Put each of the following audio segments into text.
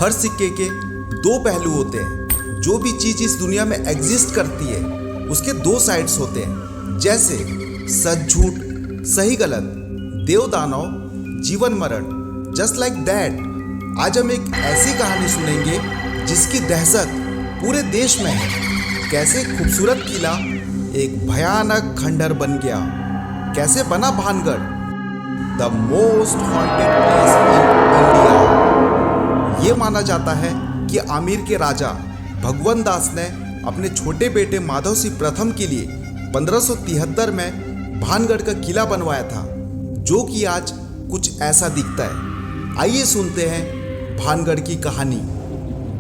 हर सिक्के के दो पहलू होते हैं। जो भी चीज इस दुनिया में एग्जिस्ट करती है उसके दो साइड्स होते हैं, जैसे सच झूठ, सही गलत, देव दानव, जीवन मरण। जस्ट लाइक दैट आज हम एक ऐसी कहानी सुनेंगे जिसकी दहशत पूरे देश में है। कैसे खूबसूरत किला एक भयानक खंडर बन गया, कैसे बना Bhangarh the most haunted place in India. ये माना जाता है कि आमेर के राजा भगवंत दास ने अपने छोटे बेटे माधव सिंह प्रथम के लिए 1573 में भानगढ़ का किला बनवाया था, जो कि आज कुछ ऐसा दिखता है। आइए सुनते हैं भानगढ़ की कहानी।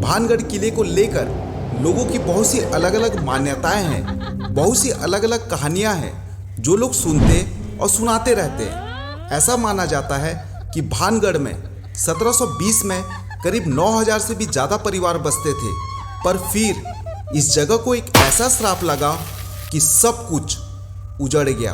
भानगढ़ किले को लेकर लोगों की बहुत सी अलग अलग मान्यताएं हैं, बहुत सी अलग अलग कहानियां हैं जो लोग सुनते और सुनाते रहते हैं। ऐसा माना जाता है कि भानगढ़ में 1720 में करीब 9000 से भी ज़्यादा परिवार बसते थे, पर फिर इस जगह को एक ऐसा श्राप लगा कि सब कुछ उजड़ गया।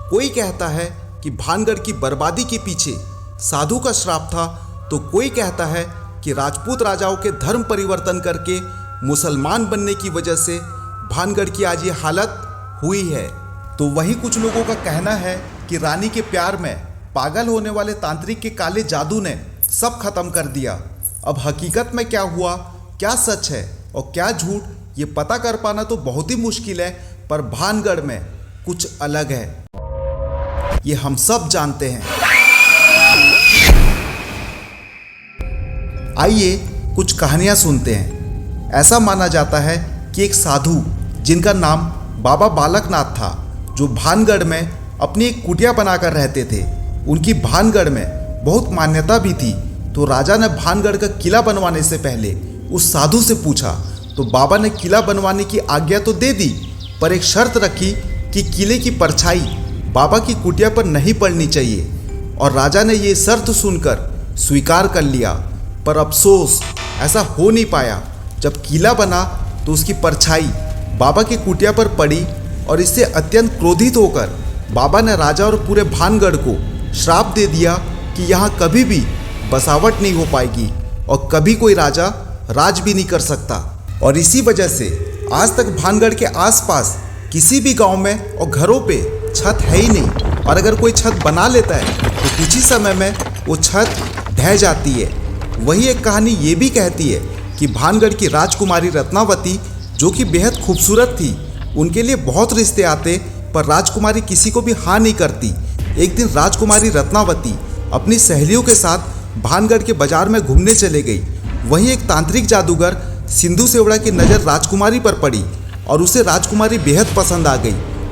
कोई कहता है कि भानगढ़ की बर्बादी के पीछे साधु का श्राप था, तो कोई कहता है कि राजपूत राजाओं के धर्म परिवर्तन करके मुसलमान बनने की वजह से भानगढ़ की आज ये हालत हुई है। तो वहीं कुछ लोगों का कहना है कि रानी के प्यार में पागल होने वाले तांत्रिक के काले जादू ने सब खत्म कर दिया। अब हकीकत में क्या हुआ, क्या सच है और क्या झूठ, ये पता कर पाना तो बहुत ही मुश्किल है, पर भानगढ़ में कुछ अलग है, ये हम सब जानते हैं। आइए कुछ कहानियां सुनते हैं। ऐसा माना जाता है कि एक साधु जिनका नाम बाबा बालकनाथ था, जो भानगढ़ में अपनी एक कुटिया बनाकर रहते थे। उनकी भानगढ़ में बहुत मान्यता भी थी, तो राजा ने भानगढ़ का किला बनवाने से पहले उस साधु से पूछा, तो बाबा ने किला बनवाने की आज्ञा तो दे दी, पर एक शर्त रखी कि किले की परछाई बाबा की कुटिया पर नहीं पड़नी चाहिए। और राजा ने ये शर्त सुनकर स्वीकार कर लिया, पर अफसोस ऐसा हो नहीं पाया। जब किला बना तो उसकी परछाई बाबा की कुटिया पर पड़ी, और इससे अत्यंत क्रोधित होकर बाबा ने राजा और पूरे भानगढ़ को श्राप दे दिया कि यहाँ कभी भी बसावट नहीं हो पाएगी और कभी कोई राजा राज भी नहीं कर सकता। और इसी वजह से आज तक भानगढ़ के आसपास किसी भी गांव में और घरों पे छत है ही नहीं, और अगर कोई छत बना लेता है तो कुछ ही समय में वो छत ढह जाती है। वही एक कहानी ये भी कहती है कि भानगढ़ की राजकुमारी रत्नावती, जो कि बेहद खूबसूरत थी, उनके लिए बहुत रिश्ते आते, पर राजकुमारी किसी को भी हाँ नहीं करती। एक दिन राजकुमारी रत्नावती अपनी सहेलियों के साथ भानगढ़ के बाजार में घूमने चले गई। वहीं एक तांत्रिक जादूगर सिंधु सेवड़ा की नज़र राजकुमारी पर पड़ी और उसे राजकुमारी बेहद पसंद आ गई।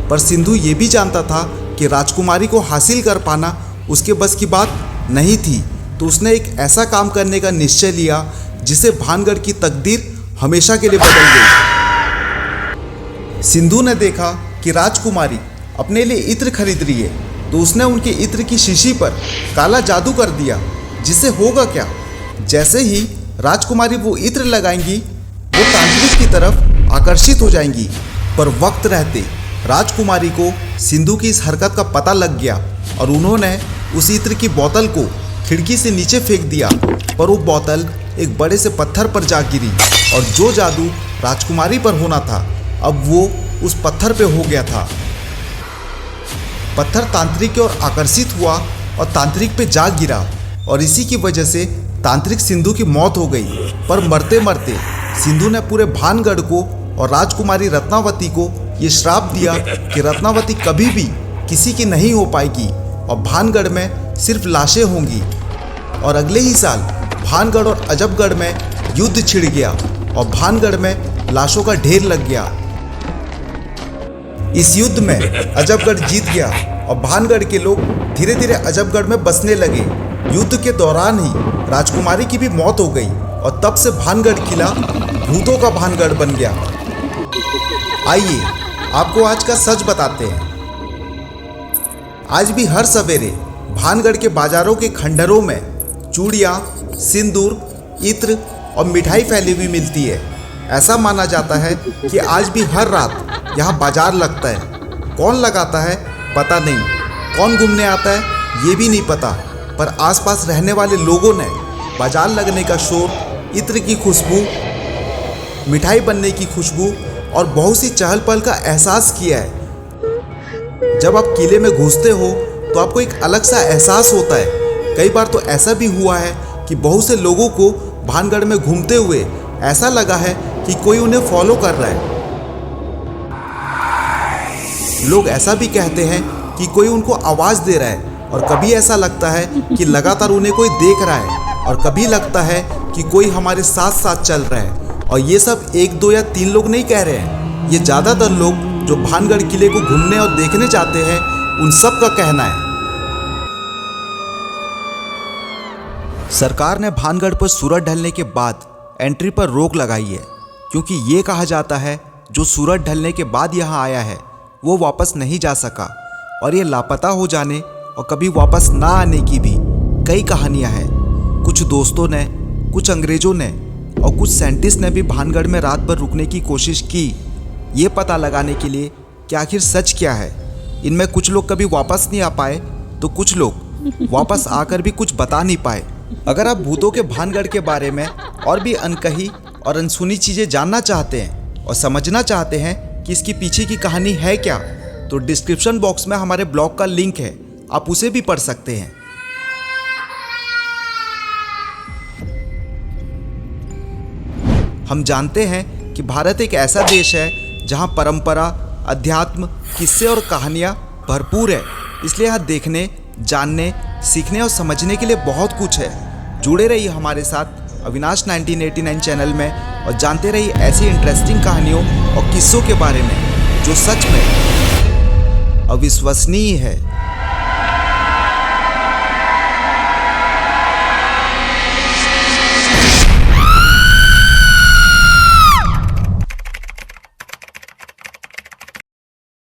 पर सिंधु ये भी जानता था कि राजकुमारी को हासिल कर पाना उसके बस की बात नहीं थी, तो उसने एक ऐसा काम करने का निश्चय लिया जिसे भानगढ़ की तकदीर हमेशा के लिए बदल गई। सिंधु ने देखा कि राजकुमारी अपने लिए इत्र खरीद रही है, तो उसने उनके इत्र की शीशी पर काला जादू कर दिया। जिससे होगा क्या, जैसे ही राजकुमारी वो इत्र लगाएंगी वो तांत्रिक की तरफ आकर्षित हो जाएंगी। पर वक्त रहते राजकुमारी को सिंधु की इस हरकत का पता लग गया और उन्होंने उस इत्र की बोतल को खिड़की से नीचे फेंक दिया, पर वो बोतल एक बड़े से पत्थर पर जा गिरी और जो जादू राजकुमारी पर होना था अब वो उस पत्थर पे हो गया था। पत्थर तांत्रिक की ओर आकर्षित हुआ और तांत्रिक पे जा गिरा, और इसी की वजह से तांत्रिक सिंधु की मौत हो गई। पर मरते मरते सिंधु ने पूरे भानगढ़ को और राजकुमारी रत्नावती को ये श्राप दिया कि रत्नावती कभी भी किसी की नहीं हो पाएगी और भानगढ़ में सिर्फ लाशें होंगी। और अगले ही साल भानगढ़ और अजबगढ़ में युद्ध छिड़ गया और भानगढ़ में लाशों का ढेर लग गया। इस युद्ध में अजबगढ़ जीत गया और भानगढ़ के लोग धीरे धीरे अजबगढ़ में बसने लगे। युद्ध के दौरान ही राजकुमारी की भी मौत हो गई और तब से भानगढ़ किला भूतों का भानगढ़ बन गया। आइए आपको आज का सच बताते हैं। आज भी हर सवेरे भानगढ़ के बाजारों के खंडरों में चूड़ियाँ, सिंदूर, इत्र और मिठाई फैली हुई मिलती है। ऐसा माना जाता है कि आज भी हर रात यहाँ बाजार लगता है। कौन लगाता है पता नहीं, कौन घूमने आता है ये भी नहीं पता, पर आसपास रहने वाले लोगों ने बाजार लगने का शोर इत्र की खुशबू, मिठाई बनने की खुशबू और बहुत सी चहल पहल का एहसास किया है। जब आप किले में घुसते हो तो आपको एक अलग सा एहसास होता है। कई बार तो ऐसा भी हुआ है कि बहुत से लोगों को भानगढ़ में घूमते हुए ऐसा लगा है कि कोई उन्हें फॉलो कर रहा है। लोग ऐसा भी कहते हैं कि कोई उनको आवाज़ दे रहा है, और कभी ऐसा लगता है कि लगातार उन्हें कोई देख रहा है, और कभी लगता है कि कोई हमारे साथ साथ चल रहा है। और ये सब 1, 2 या 3 लोग नहीं कह रहे हैं, ये ज़्यादातर लोग जो भानगढ़ किले को घूमने और देखने जाते हैं उन सब का कहना है। सरकार ने भानगढ़ पर सूरज ढलने के बाद एंट्री पर रोक लगाई है, क्योंकि ये कहा जाता है जो सूरज ढलने के बाद यहाँ आया है वो वापस नहीं जा सका, और ये लापता हो जाने और कभी वापस ना आने की भी कई कहानियाँ हैं। कुछ दोस्तों ने, कुछ अंग्रेज़ों ने और कुछ साइंटिस्ट ने भी भानगढ़ में रात भर रुकने की कोशिश की, ये पता लगाने के लिए कि आखिर सच क्या है। इनमें कुछ लोग कभी वापस नहीं आ पाए तो कुछ लोग वापस आकर भी कुछ बता नहीं पाए। अगर आप भूतों के भानगढ़ के बारे में और भी अनकही और अनसुनी चीज़ें जानना चाहते हैं और समझना चाहते हैं कि इसकी पीछे की कहानी है क्या, तो डिस्क्रिप्शन बॉक्स में हमारे ब्लॉग का लिंक है, आप उसे भी पढ़ सकते हैं। हम जानते हैं कि भारत एक ऐसा देश है जहां परंपरा, अध्यात्म, किस्से और कहानियां भरपूर है। इसलिए यहाँ देखने, जानने, सीखने और समझने के लिए बहुत कुछ है। जुड़े रहिए हमारे साथ अविनाश 1989 चैनल में और जानते रहिए ऐसी इंटरेस्टिंग कहानियों और किस्सों के बारे में जो सच में अविश्वसनीय है।